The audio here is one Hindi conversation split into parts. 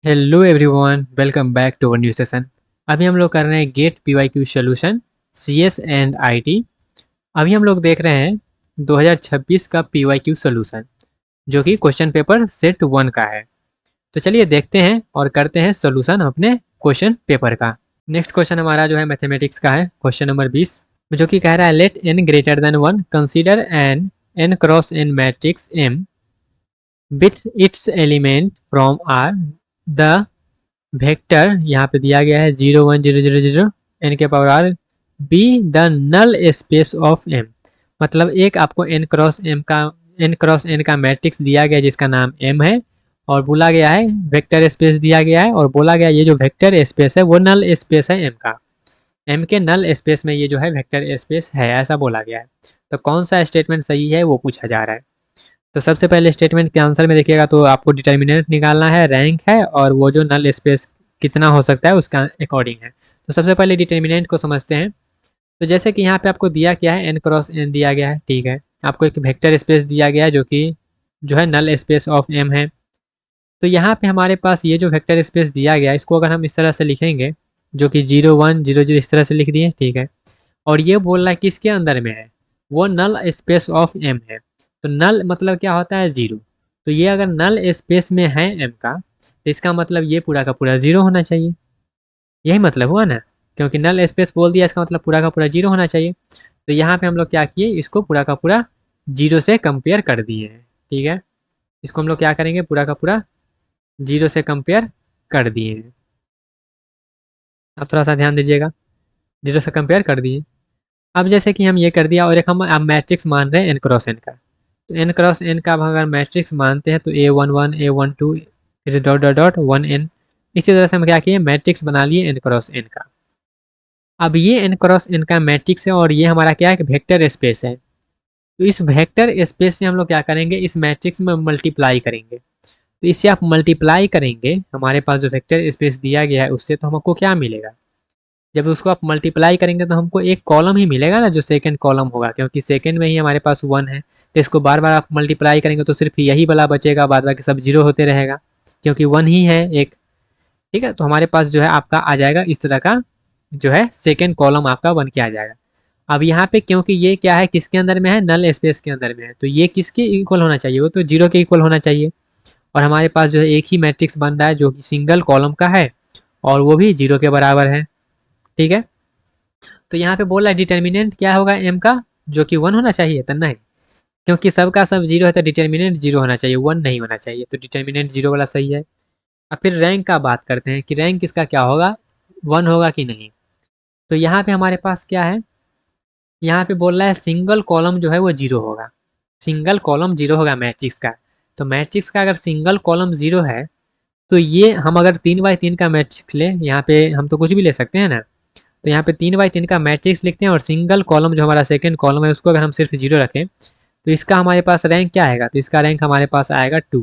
Hello everyone, welcome back to our new session. अभी हम लोग कर रहे हैं GATE PYQ solution CS and IT. अभी हम लोग देख रहे हैं 2026 का पीवाईक्यू सॉल्यूशन, जो कि क्वेश्चन पेपर सेट 1 का है। तो चलिए देखते हैं और करते हैं सॉल्यूशन अपने क्वेश्चन पेपर का। नेक्स्ट क्वेश्चन हमारा जो है मैथमेटिक्स का है, क्वेश्चन नंबर 20, जो कि कह रहा है let n greater than 1 consider n n cross n matrix M with its element from R. The vector यहाँ पे दिया गया है 0 1 0 0 0 एन के power R be the null space of M. मतलब एक आपको एन क्रॉस एन का मैट्रिक्स दिया गया जिसका नाम एम है, और बोला गया है वेक्टर स्पेस दिया गया है, और बोला गया ये जो वेक्टर स्पेस है वो नल स्पेस है एम का। एम के नल स्पेस में ये जो है वेक्टर स्पेस है, ऐसा बोला गया है। तो कौन सा स्टेटमेंट सही है वो पूछा जा रहा है। तो सबसे पहले स्टेटमेंट के आंसर में देखिएगा तो आपको डिटर्मिनेंट निकालना है, रैंक है, और वो जो नल स्पेस कितना हो सकता है उसका अकॉर्डिंग है। तो सबसे पहले डिटर्मिनेंट को समझते हैं। तो जैसे कि यहाँ पे आपको दिया क्या है, एन क्रॉस एन दिया गया है, ठीक है। आपको एक वेक्टर स्पेस दिया गया है जो है नल स्पेस ऑफ एम है। तो यहाँ पे हमारे पास ये जो वेक्टर स्पेस दिया गया है इसको अगर हम इस तरह से लिखेंगे, जो कि 0 1 0 0 इस तरह से लिख दिए, ठीक है। और ये बोल रहा है किसके अंदर में है, वो नल स्पेस ऑफ एम है। तो नल मतलब क्या होता है, जीरो। तो ये अगर नल स्पेस में है एम का, तो इसका मतलब ये पूरा का पूरा जीरो होना चाहिए। यही मतलब हुआ ना, क्योंकि नल स्पेस बोल दिया इसका मतलब पूरा का पूरा जीरो होना चाहिए। तो यहाँ पे हम लोग क्या किए, इसको पूरा का पूरा जीरो से कंपेयर कर दिए हैं, ठीक है। इसको हम लोग क्या करेंगे, पूरा का पूरा जीरो से कंपेयर कर दिए हैं। अब थोड़ा सा ध्यान दीजिएगा, जीरो से कंपेयर कर दिए। अब जैसे कि हम ये कर दिया, और एक हम अब मैट्रिक्स मान रहे हैं एन क्रॉस एन का। तो एन क्रॉस एन का अगर मैट्रिक्स मानते हैं तो A11 A12 फिर डॉट डॉट डॉट 1n। इसी तरह से हम क्या किए, मैट्रिक्स बना लिए एन क्रॉस एन का। अब ये एन क्रॉस एन का मैट्रिक्स है, और ये हमारा क्या है, वेक्टर स्पेस है। तो इस वेक्टर स्पेस से हम लोग क्या करेंगे, इस मैट्रिक्स में मल्टीप्लाई करेंगे। तो इससे आप मल्टीप्लाई करेंगे, हमारे पास जो वेक्टर स्पेस दिया गया है उससे, तो हमको क्या मिलेगा, जब उसको आप मल्टीप्लाई करेंगे तो हमको एक कॉलम ही मिलेगा ना, जो सेकंड कॉलम होगा, क्योंकि सेकंड में ही हमारे पास 1 है। तो इसको बार बार आप मल्टीप्लाई करेंगे तो सिर्फ यही वाला बचेगा, बाद बाकी सब जीरो होते रहेगा, क्योंकि 1 ही है एक। ठीक है, तो हमारे पास जो है आपका आ जाएगा इस तरह का, जो है सेकेंड कॉलम आपका बन के आ जाएगा। अब यहाँ पे क्योंकि ये क्या है, किसके अंदर में है, नल स्पेस के अंदर में है, तो ये किसके इक्वल होना चाहिए, वो तो जीरो के इक्वल होना चाहिए। और हमारे पास जो है एक ही मैट्रिक्स बन रहा है जो कि सिंगल कॉलम का है, और वो भी जीरो के बराबर है, ठीक है। तो यहाँ पे बोल रहा है डिटर्मिनेंट क्या होगा एम का, जो कि 1 होना चाहिए, तो नहीं, क्योंकि सबका सब जीरो है तो डिटर्मिनेंट जीरो होना चाहिए, 1 नहीं होना चाहिए। तो डिटर्मिनेंट जीरो वाला सही है। अब फिर रैंक का बात करते हैं कि रैंक इसका क्या होगा, 1 होगा कि नहीं। तो यहाँ पे हमारे पास क्या है, यहाँ पे बोल रहा है सिंगल कॉलम जो है वो जीरो होगा। सिंगल कॉलम जीरो होगा मैट्रिक्स का। तो मैट्रिक्स का अगर सिंगल कॉलम जीरो है, तो ये हम अगर 3 बाई 3 का मैट्रिक्स ले, यहाँ पे हम तो कुछ भी ले सकते हैं ना। तो यहाँ पे 3 बाई 3 का मैट्रिक्स लिखते हैं, और सिंगल कॉलम जो हमारा सेकंड कॉलम है उसको अगर हम सिर्फ जीरो रखें, तो इसका हमारे पास रैंक क्या आएगा, तो इसका रैंक हमारे पास आएगा 2।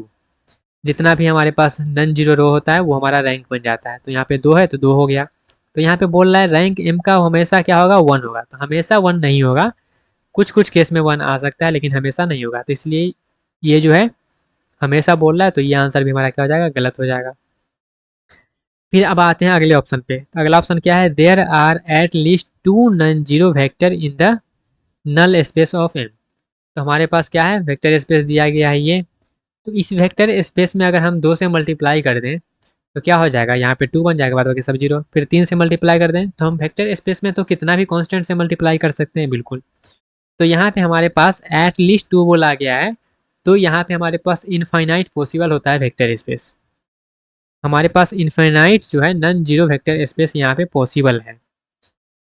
जितना भी हमारे पास नन जीरो रो होता है वो हमारा रैंक बन जाता है। तो यहाँ पे 2 है तो 2 हो गया। तो यहाँ पे बोल रहा है रैंक एम का हमेशा क्या होगा, 1 होगा। तो हमेशा 1 नहीं होगा, कुछ कुछ केस में 1 आ सकता है, लेकिन हमेशा नहीं होगा। तो इसलिए ये जो है हमेशा बोल रहा है, तो ये आंसर भी हमारा क्या हो जाएगा, गलत हो जाएगा। फिर अब आते हैं अगले ऑप्शन पे। अगला ऑप्शन क्या है, there are at least 2 non zero vector in the null space of M. तो हमारे पास क्या है, वेक्टर स्पेस दिया गया है ये। तो इस वेक्टर स्पेस में अगर हम 2 से मल्टीप्लाई कर दें तो क्या हो जाएगा, यहाँ पे 2 बन जाएगा, बाद बाकी सब जीरो। फिर 3 से मल्टीप्लाई कर दें तो हम वेक्टर स्पेस में तो कितना भी कांस्टेंट से मल्टीप्लाई कर सकते हैं, बिल्कुल। तो यहाँ पे हमारे पास एट लीस्ट 2 बोला गया है। तो यहाँ पे हमारे पास इनफाइनाइट पॉसिबल होता है वेक्टर स्पेस। हमारे पास इनफाइनाइट जो है नन जीरो वेक्टर स्पेस यहाँ पे पॉसिबल है।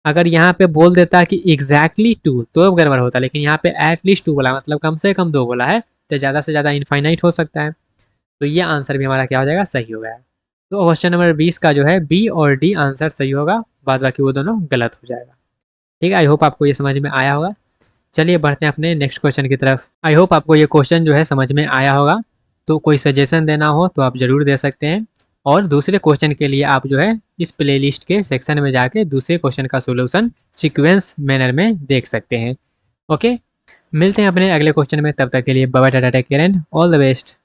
अगर यहाँ पे बोल देता कि एग्जैक्टली 2 तो गड़बड़ होता, लेकिन यहाँ पे एट लीस्ट 2 बोला, मतलब कम से कम 2 बोला है, तो ज़्यादा से ज़्यादा इनफाइनाइट हो सकता है। तो ये आंसर भी हमारा क्या हो जाएगा, सही हो गया है। तो क्वेश्चन नंबर 20 का जो है बी और डी आंसर सही होगा, बाद बाकी वो दोनों गलत हो जाएगा। ठीक है, आई होप आपको ये समझ में आया होगा। चलिए बढ़ते हैं अपने नेक्स्ट क्वेश्चन की तरफ। आई होप आपको ये क्वेश्चन जो है समझ में आया होगा। तो कोई सजेशन देना हो तो आप ज़रूर दे सकते हैं, और दूसरे क्वेश्चन के लिए आप जो है इस प्लेलिस्ट के सेक्शन में जाके दूसरे क्वेश्चन का सोल्यूशन सीक्वेंस मैनर में देख सकते हैं। ओके, मिलते हैं अपने अगले क्वेश्चन में, तब तक के लिए bye bye, tata, take care and all the best.